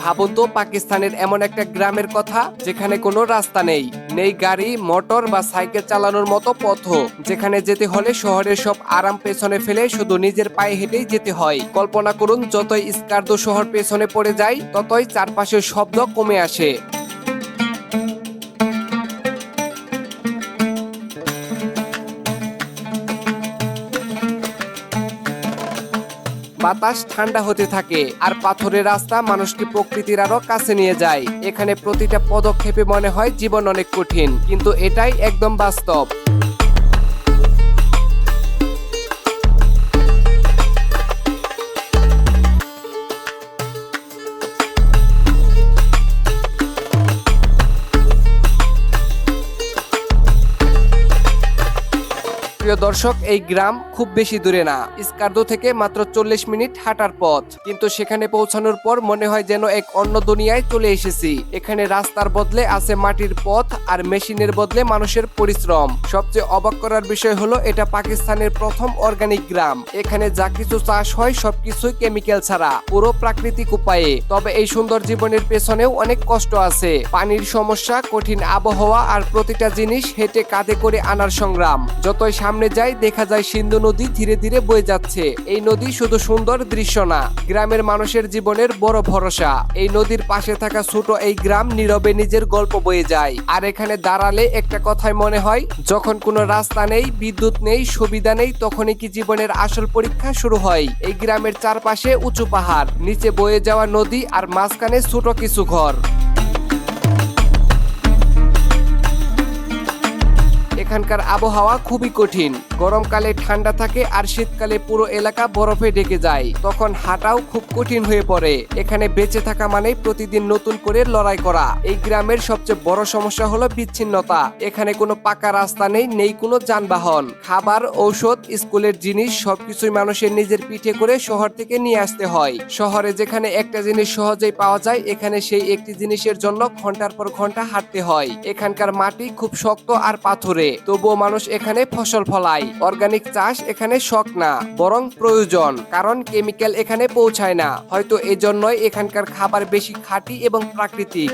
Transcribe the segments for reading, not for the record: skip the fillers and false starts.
ভাবুন তো পাকিস্তানের এমন একটা গ্রামের কথা যেখানে কোনো রাস্তা নেই, নেই গাড়ি মোটর বা সাইকেল চালানোর মতো পথ, যেখানে যেতে হলে শহরের সব আরাম পেছনে ফেলে শুধু নিজের পায়ে হেঁটেই যেতে হয়। কল্পনা করুন, যতই স্কার্দো শহর পেছনে পড়ে যায় ততই চারপাশের শব্দ কমে আসে। বাতাস ঠান্ডা হতে থাকে আর পাথরের রাস্তা মানুষকে প্রকৃতির আরো কাছে নিয়ে যায়। এখানে প্রতিটা পদক্ষেপে মনে হয় জীবন অনেক কঠিন, কিন্তু এটাই একদম বাস্তব। প্রিয় দর্শক, এই গ্রাম খুব বেশি দূরে না, স্কার্দো থেকে মাত্র 40 মিনিট হাঁটার পথ, কিন্তু সেখানে পৌঁছানোর পর মনে হয় যেন এক অন্য দুনিয়ায় চলে এসেছি। এখানে রাস্তার বদলে আছে মাটির পথ আর মেশিনের বদলে মানুষের পরিশ্রম। সবচেয়ে অবাক করার বিষয় হলো এটা পাকিস্তানের প্রথম অর্গানিক গ্রাম। এখানে যা কিছু চাষ হয় সবকিছুই কেমিক্যাল ছাড়া, পুরো প্রাকৃতিক উপায়ে। তবে এই সুন্দর জীবনের পেছনেও অনেক কষ্ট আছে, পানির সমস্যা, কঠিন আবহাওয়া আর প্রতিটা জিনিস হেঁটে কাঁধে করে আনার সংগ্রাম। যতই সামনে যাই দেখা যায় সিন্ধু নদী ধীরে ধীরে বয়ে যাচ্ছে। এই নদী শুধু সুন্দর দৃশ্য না, গ্রামের মানুষের জীবনের বড় ভরসা। এই নদীর পাশে থাকা ছোট এই গ্রাম নীরবে নিজের গল্প বয়ে যায়। আর এখানে দাঁড়ালে একটা কথাই মনে হয়, যখন কোনো রাস্তা নেই, বিদ্যুৎ নেই, সুবিধা নেই, তখনই কি জীবনের আসল পরীক্ষা শুরু হয়। এই গ্রামের চারপাশে উঁচু পাহাড়, নিচে বয়ে যাওয়া নদী আর মাঝখানে ছোট কিছু ঘর। এখানকার আবহাওয়া খুবই কঠিন, গরমকালে ঠান্ডা থাকে আর শীতকালে পুরো এলাকা বরফে ঢেকে যায়। তখন হাঁটাও খুব কঠিন হয়ে পড়ে। এখানে বেঁচে থাকা মানে প্রতিদিন নতুন করে লড়াই করা। এই গ্রামের সবচেয়ে বড় সমস্যা হলো বিচ্ছিন্নতা। এখানে কোনো পাকা রাস্তা নেই, নেই কোনো যানবাহন। খাবার, ঔষধ, স্কুলের জিনিস সবকিছুই মানুষের নিজের পিঠে করে শহর থেকে নিয়ে আসতে হয়। শহরে যেখানে একটা জিনিস সহজেই পাওয়া যায়, এখানে সেই একটি জিনিসের জন্য ঘন্টার পর ঘন্টা হাঁটতে হয়। এখানকার মাটি খুব শক্ত আর পাথুরে, তবুও মানুষ এখানে ফসল ফলায়। অর্গানিক চাষ এখানে শখ না, বরং প্রয়োজন, কারণ কেমিক্যাল এখানে পৌঁছায় না। হয়তো এজন্যই এখানকার খাবার বেশি খাঁটি এবং প্রাকৃতিক।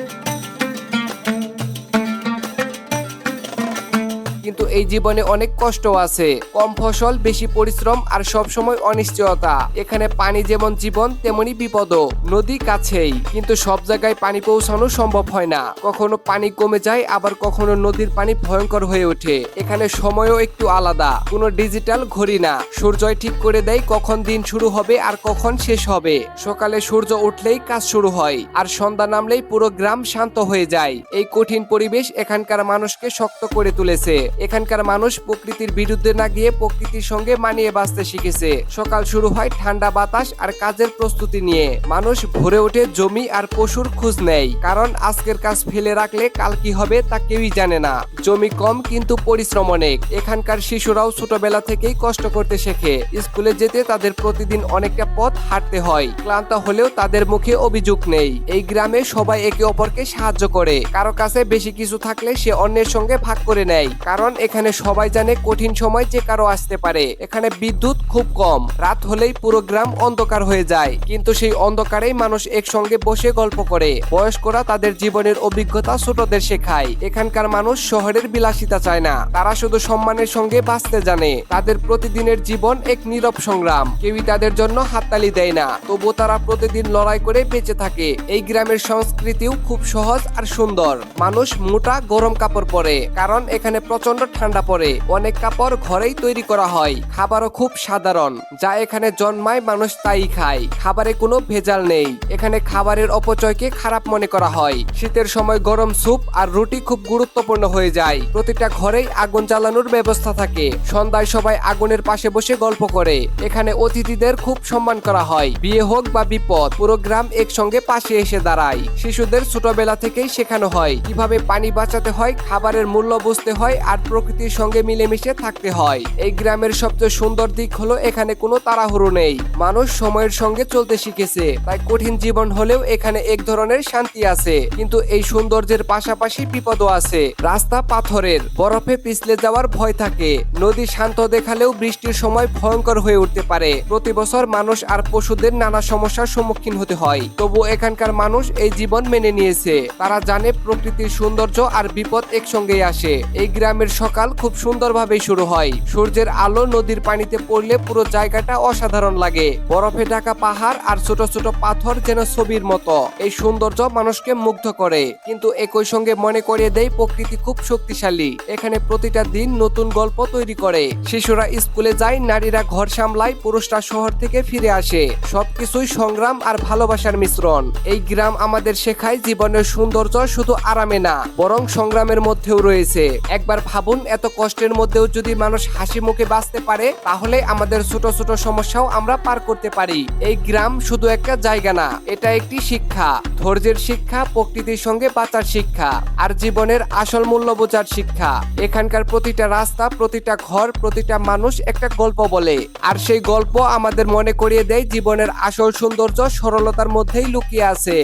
কিন্তু এই জীবনে অনেক কষ্ট আছে, কম ফসল, বেশি পরিশ্রম আর সব সময় অনিশ্চয়তা। এখানে পানি যেমন জীবন তেমনি বিপদও। নদী কাছেই, কিন্তু সব জায়গায় পানি পৌঁছানো সম্ভব হয় না। কখনো পানি কমে যায়, আবার কখনো নদীর পানি ভয়ঙ্কর হয়ে ওঠে। এখানে সময়ও একটু আলাদা, কোনো ডিজিটাল ঘড়ি না, সূর্যই ঠিক করে দেয় কখন দিন শুরু হবে আর কখন শেষ হবে। সকালে সূর্য উঠলেই কাজ শুরু হয়, আর সন্ধ্যা নামলেই পুরো গ্রাম শান্ত হয়ে যায়। এই কঠিন পরিবেশ এখানকার মানুষকে শক্ত করে তুলেছে। এখানকার মানুষ প্রকৃতির বিরুদ্ধে না গিয়ে প্রকৃতির সঙ্গে মানিয়ে বাঁচতে শিখেছে। সকাল শুরু হয় ঠান্ডা বাতাস আর কাজের প্রস্তুতি নিয়ে। মানুষ ভোরে উঠে জমি আর পশুর খোঁজ নেয়, কারণ আজকের কাজ ফেলে রাখলে কাল কি হবে তা কেউই জানে না। জমি কম কিন্তু পরিশ্রম অনেক। এখানকার শিশুরাও ছোটবেলা থেকেই কষ্ট করতে শেখে। স্কুলে যেতে তাদের প্রতিদিন অনেকটা পথ হাঁটতে হয়। ক্লান্ত হলেও তাদের মুখে অভিযোগ নেই। এই গ্রামে সবাই একে অপরকে সাহায্য করে। কারো কাছে বেশি কিছু থাকলে সে অন্যের সঙ্গে ভাগ করে নেয়, কারণ এখানে সবাই জানে কঠিন সময় যে কারো আসতে পারে। এখানে বিদ্যুৎ খুব কম, রাত হলেই পুরো গ্রাম অন্ধকার হয়ে যায়, কিন্তু সেই অন্ধকারেই মানুষ একসঙ্গে বসে গল্প করে। বয়স্করা তাদের জীবনের অভিজ্ঞতা ছোটদের শেখায়। এখানকার মানুষ শহরের বিলাসিতা চায় না, তারা শুধু সম্মানের সঙ্গে বাঁচতে জানে। তাদের প্রতিদিনের জীবন এক নীরব সংগ্রাম, কেউই তাদের জন্য হাততালি দেয় না, তবুও তারা প্রতিদিন লড়াই করে বেঁচে থাকে। এই গ্রামের সংস্কৃতিও খুব সহজ আর সুন্দর। মানুষ মোটা গরম কাপড় পরে, কারণ এখানে প্রচন্ড ঠান্ডা পড়ে। অনেক কাপড় ঘরেই তৈরি করা হয়। খাবারও খুব সাধারণ, যা এখানে জন্মায় মানুষ তাই খায়। খাবারে কোনো ভেজাল নেই। এখানে খাবারের অপচয়কে খারাপ মনে করা হয়। শীতের সময় গরম স্যুপ আর রুটি খুব গুরুত্বপূর্ণ হয়ে যায়। প্রতিটা ঘরেই আগুন জ্বালানোর ব্যবস্থা থাকে। সন্ধ্যায় সবাই আগুনের পাশে বসে গল্প করে। এখানে অতিথিদের খুব সম্মান করা হয়। বিয়ে হোক বা বিপদ, পুরো গ্রাম একসঙ্গে পাশে এসে দাঁড়ায়। শিশুদের ছোটবেলা থেকেই শেখানো হয় কিভাবে পানি বাঁচাতে হয়, খাবারের মূল্য বুঝতে হয় আর আর প্রকৃতির সঙ্গে মিলেমিশে থাকতে হয়। এই গ্রামের সবচেয়ে সুন্দর দিক হলো এখানে কোনো তাড়াহুড়ো নেই। মানুষ সময়ের সঙ্গে চলতে শিখেছে, তাই কঠিন জীবন হলেও এখানে এক ধরনের শান্তি আছে। কিন্তু এই সৌন্দর্যের পাশাপাশি বিপদও আছে। রাস্তা পাথরের, বরফে পিছলে যাওয়ার ভয় থাকে। নদী শান্ত দেখালেও বৃষ্টির সময় ভয়ঙ্কর হয়ে উঠতে পারে। প্রতি বছর মানুষ আর পশুদের নানা সমস্যার সম্মুখীন হতে হয়। তবু এখানকার মানুষ এই জীবন মেনে নিয়েছে। তারা জানে প্রকৃতির সৌন্দর্য আর বিপদ একসঙ্গেই আসে। এই গ্রামের সকাল খুব সুন্দরভাবে শুরু হয়। সূর্যের আলো নদীর পানিতে পড়লে পুরো জায়গাটা অসাধারণ লাগে। বরফে ঢাকা পাহাড় আর ছোট ছোট পাথর যেন ছবির মতো। এই সৌন্দর্য মানুষকে মুগ্ধ করে, কিন্তু একই সঙ্গে মনে করিয়ে দেয় প্রকৃতি খুব শক্তিশালী। এখানে প্রতিটা দিন নতুন গল্প তৈরি করে। শিশুরা স্কুলে যায়, নারীরা ঘর সামলায়, পুরুষরা শহর থেকে ফিরে আসে। সবকিছুই সংগ্রাম আর ভালোবাসার মিশ্রণ। এই গ্রাম আমাদের শেখায় জীবনের সৌন্দর্য শুধু আরামে না, বরং সংগ্রামের মধ্যেও রয়েছে। একবার ভাবুন, এত কষ্টের মধ্যেও যদি মানুষ হাসি মুখে বাঁচতে পারে, তাহলে আমাদের ছোট ছোট সমস্যাও আমরা পার করতে পারি। এই গ্রাম শুধু একটা জায়গা না, এটা একটি শিক্ষা। ধৈর্যের শিক্ষা, প্রকৃতির সঙ্গে বাঁচার শিক্ষা, আর জীবনের আসল মূল্য বোঝার শিক্ষা। এখানকার প্রতিটা রাস্তা, প্রতিটা ঘর, প্রতিটা মানুষ একটা গল্প বলে। আর সেই গল্প আমাদের মনে করিয়ে দেয় জীবনের আসল সৌন্দর্য সরলতার মধ্যেই লুকিয়ে আছে।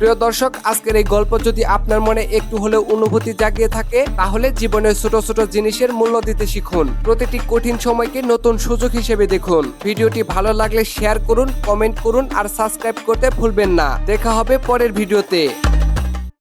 প্রিয় দর্শক, আজকের এই গল্প যদি আপনার মনে একটু হলেও অনুভূতি জাগিয়ে থাকে, তাহলে জীবনের ছোট ছোট জিনিসের মূল্য দিতে শিখুন। প্রতিটি কঠিন সময়কে নতুন সুযোগ হিসেবে দেখুন। ভিডিওটি ভালো লাগলে শেয়ার করুন, কমেন্ট করুন আর সাবস্ক্রাইব করতে ভুলবেন না। দেখা হবে পরের ভিডিওতে।